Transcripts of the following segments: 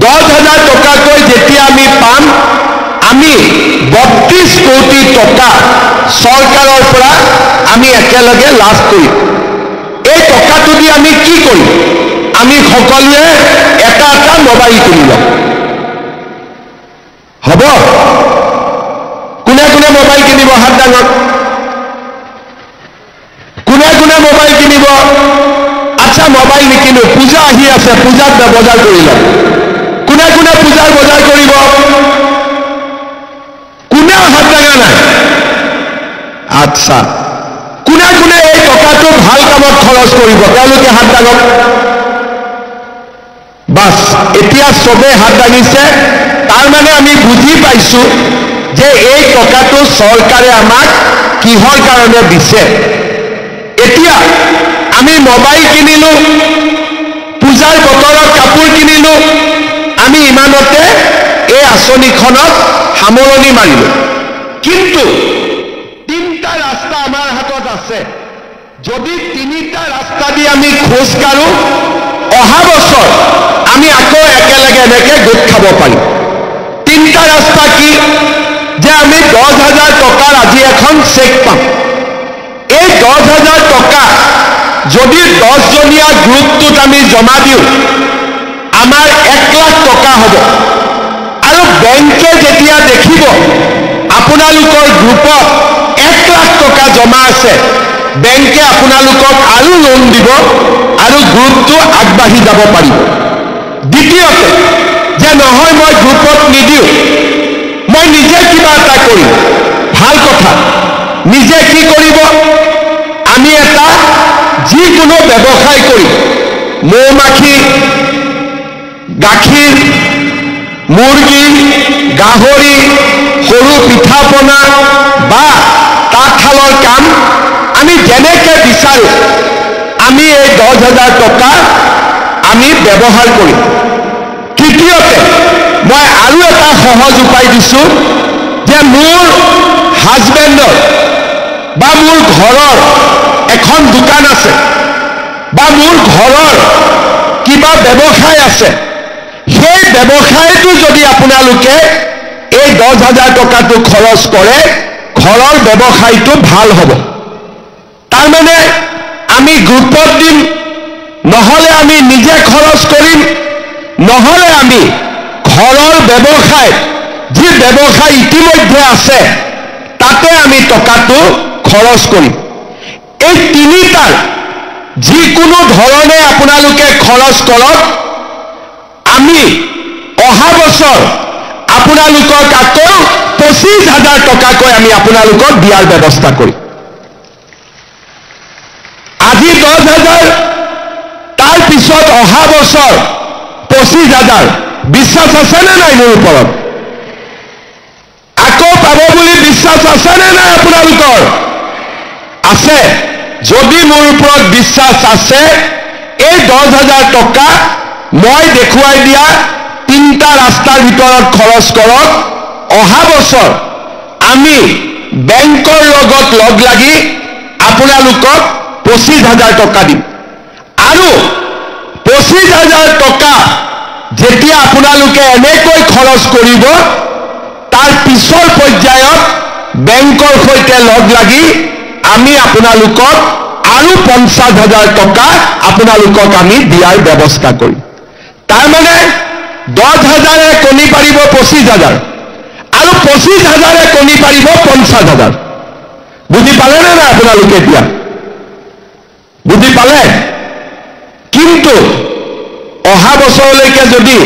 10,000 টকাকৈ যেতিয়া আমি পাম, আমি 32 কোটি টকা চৰকাৰৰ পৰা আমি একেলগে লাভ কৰিম। এই টকাটো দি আমি কি কৰিম? আমি সকলোৱে এটা এটা মোবাইল কিনি ল'ম। হ'ব? কোনে কোনে মোবাইল কিনিব? হাত ডাঙৰ। কোনে কোনে মোবাইল কিনিব? আচ্ছা, মোবাইল নিকিনো, পূজা আহি আছে, পূজাত বজাৰ কৰি ল'ম। কোনে কোনে পূজাৰ বজাৰ কৰিব? কোনেও হাত ডাঙা নাই। আচ্ছা, কোনে কোনে এই টকাটো ভাল কামত খৰচ কৰিব? তেওঁলোকে হাত ডাঙক। বাছ, এতিয়া চবে হাত দাঙিছে। তাৰ মানে আমি বুজি পাইছো যে এই টকাটো চৰকাৰে আমাক কিহৰ কাৰণে দিছে। এতিয়া আমি মোবাইল কিনিলো, পূজাৰ বতৰত কাপোৰ কিনিলো, আমি ইমানতে এই আঁচনিখনত সামৰণি মাৰিলো। কিন্তু 3টা ৰাস্তা আমাৰ হাতত আছে। যদি 3টা ৰাস্তা দি আমি খোজ কাঢ়ো, অহা বছৰ আমি আকৌ একেলগে এনেকে গোট খাব পাৰিম। 3টা ৰাস্তা কি? যে আমি 10,000 টকাৰ আজি এখন চেক পাম। এই 10,000 টকা যদি 10জনীয়া গ্ৰুপটোত আমি জমা দিওঁ, আমাৰ 1 লাখ টকা হ'ব। আৰু বেংকে যেতিয়া দেখিব আপোনালোকৰ গ্ৰুপত 1 লাখ টকা জমা আছে, বেংকে আপোনালোকক আৰু লোন দিব আৰু গ্ৰুপটো আগবাঢ়ি যাব পাৰিব। দ্বিতীয়তে, যে নহয় মই গ্ৰুপত নিদিওঁ, মই নিজে কিবা এটা কৰিম। ভাল কথা। নিজে কি কৰিব? আমি এটা যিকোনো ব্যৱসায় কৰিম। মৌ-মাখি, গাখীৰ, মুৰ্গী, গাহৰি, সৰু পিঠা পনা বা তাঁতশালৰ কাম আমি যেনেকে বিচাৰো, আমি এই 10,000 টকা আমি ব্যৱহাৰ কৰিম। তৃতীয়তে, মই আৰু এটা সহজ উপায় দিছো যে মোৰ হাজবেণ্ডৰ বা মোৰ ঘৰৰ এখন দোকান আছে বা মোৰ ঘৰৰ কিবা ব্যৱসায় আছে, সেই ব্যৱসায়টো যদি আপোনালোকে এই 10,000 টকাটো খৰচ কৰে, ঘৰৰ ব্যৱসায়টো ভাল হ'ব। তাৰমানে আমি গ্ৰুপত দিম, নহলে আমি নিজে খৰচ কৰিম, নহলে আমি ঘৰৰ ব্যৱসায়, যি ব্যৱসায় ইতিমধ্যে আছে, তাতে আমি টকাটো খৰচ কৰিম। এই 3টাৰ যিকোনো ধৰণে আপোনালোকে খৰচ কৰক, আমি অহা বছৰ আপোনালোকক আকৌ 25,000 টকাকৈ আমি আপোনালোকক দিয়াৰ ব্যৱস্থা কৰিম। আজি 10,000, তাৰ পিছত অহা বছৰ 25,000। বিশ্বাস আছে নে নাই মোৰ ওপৰত? আকৌ পাব বুলি বিশ্বাস আছে নে নাই আপোনালোকৰ? আছে। যদি মোৰ ওপৰত বিশ্বাস আছে, এই 10,000 টকা মই দেখুৱাই দিয়া 3টা ৰাস্তাৰ ভিতৰত খৰচ কৰক। অহা বছৰ আমি বেংকৰ লগত লগ লাগি আপোনালোকক 25,000 টকা দিম। আৰু 25,000 টকা যেতিয়া আপোনালোকে এনেকৈ খৰচ কৰিব, তাৰ পিছৰ পৰ্যায়ত বেংকৰ সৈতে লগ লাগি আমি আপোনালোকক আৰু 50,000 টকা আপোনালোকক আমি দিয়াৰ ব্যৱস্থা কৰিম। তাৰমানে 10,000 কণী পাৰিব 25,000 আৰু 25,000 কণী পাৰিব 50,000। বুজি পালে নে নাই আপোনালোকে? এতিয়া বুজি পালে? কিন্তু অহা বছৰলৈকে যদি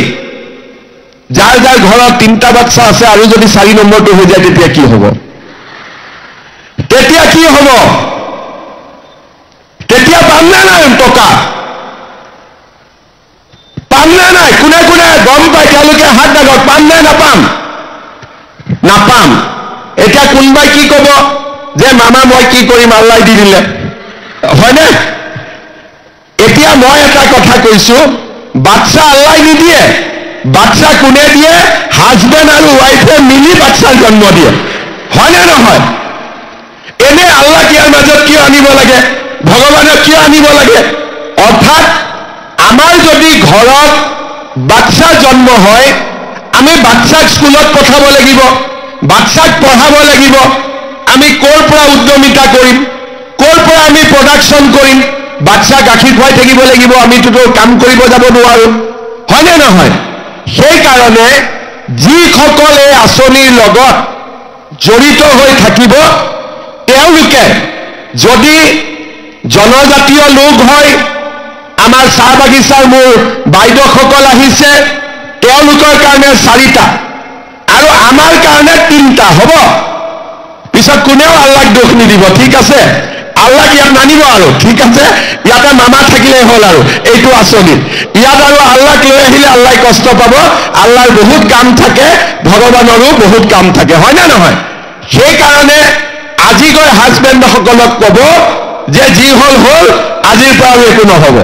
যাৰ যাৰ ঘৰত 3টা বাচ্চা আছে আৰু যদি 4 নম্বৰটো হৈ যায়, তেতিয়া কি হ'ব? তেতিয়া কি হ'ব? তেতিয়া পাম নে নাই টকা? পাম নে নাই? কোনে কোনে গম পায় তেওঁলোকে হাত দাগক। পাম নে নাপাম? নাপাম। এতিয়া কোনোবাই কি ক'ব যে মামা মই কি কৰিম, আল্লাই দি দিলে, হয়নে? এতিয়া মই এটা কথা কৈছো, বাচ্চা আল্লাই নিদিয়ে, বাচ্চা কোনে দিয়ে? হাজবেণ্ড আৰু ৱাইফে মিলি বাচ্চাৰ জন্ম দিয়ে, হয়নে নহয়? এনে আল্লাহ ইয়াৰ মাজত কিয় আনিব লাগে? ভগৱানক কিয় আনিব লাগে? অৰ্থাৎ আমাৰ যদি ঘৰত বাচ্চা জন্ম হয় আমি বাচ্চাক স্কুলত পঠাব লাগিব, বাচ্চাক পঢ়াব লাগিব। আমি ক'ৰ পৰা উদ্যমিতা কৰিম, ক'ৰ পৰা আমি প্ৰডাকশ্যন কৰিম? বাচ্চা গাখীৰ খুৱাই থাকিব লাগিব, আমিতো কাম কৰিব যাব নোৱাৰো, হয়নে নহয়? সেইকাৰণে যিসকল এই আঁচনিৰ লগত জড়িত হৈ থাকিব তেওঁলোকে যদি জনজাতীয় লোক হয়, আমাৰ চাহ বাগিচাৰ মোৰ বাইদেউসকল আহিছে, তেওঁলোকৰ কাৰণে 4টা আৰু আমাৰ কাৰণে 3টা হ'ব। পিছত কোনেও আল্লাহক দোষ নিদিব, ঠিক আছে? আল্লাহক ইয়াত নানিব আৰু, ঠিক আছে? ইয়াতে মামা থাকিলে হ'ল আৰু এইটো আঁচনিত। ইয়াত আৰু আল্লাহক লৈ আহিলে আল্লাহে কষ্ট পাব। আল্লাহৰ বহুত কাম থাকে, ভগৱানৰো বহুত কাম থাকে, হয় নে নহয়? সেইকাৰণে আজি গৈ হাজবেণ্ডসকলক ক'ব যে যি হ'ল হ'ল, আজিৰ পৰা আৰু একো নহ'ব,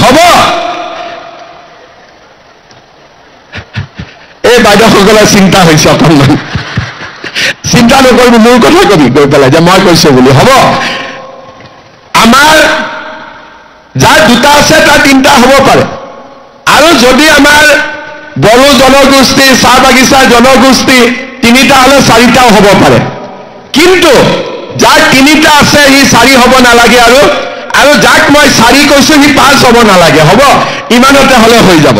হ'ব? এই বাইদেউসকলৰ চিন্তা হৈছে অকণমান, চিন্তা নকৰিবি, মোৰ কথা কবি গৈ পেলাই যে মই কৈছো বুলি, হ'ব? আমাৰ যাৰ 2টা আছে তাৰ 3টা হ'ব পাৰে, আৰু যদি আমাৰ বড়ো জনগোষ্ঠী, চাহ বাগিচাৰ জনগোষ্ঠী 3টা হ'লে 4টাও হ'ব পাৰে। কিন্তু যাৰ 3টা আছে সি 4 হ'ব নালাগে, আৰু যাক মই 4 কৈছো সি 5 হ'ব নালাগে, হ'ব? ইমানতে হ'লে হৈ যাব।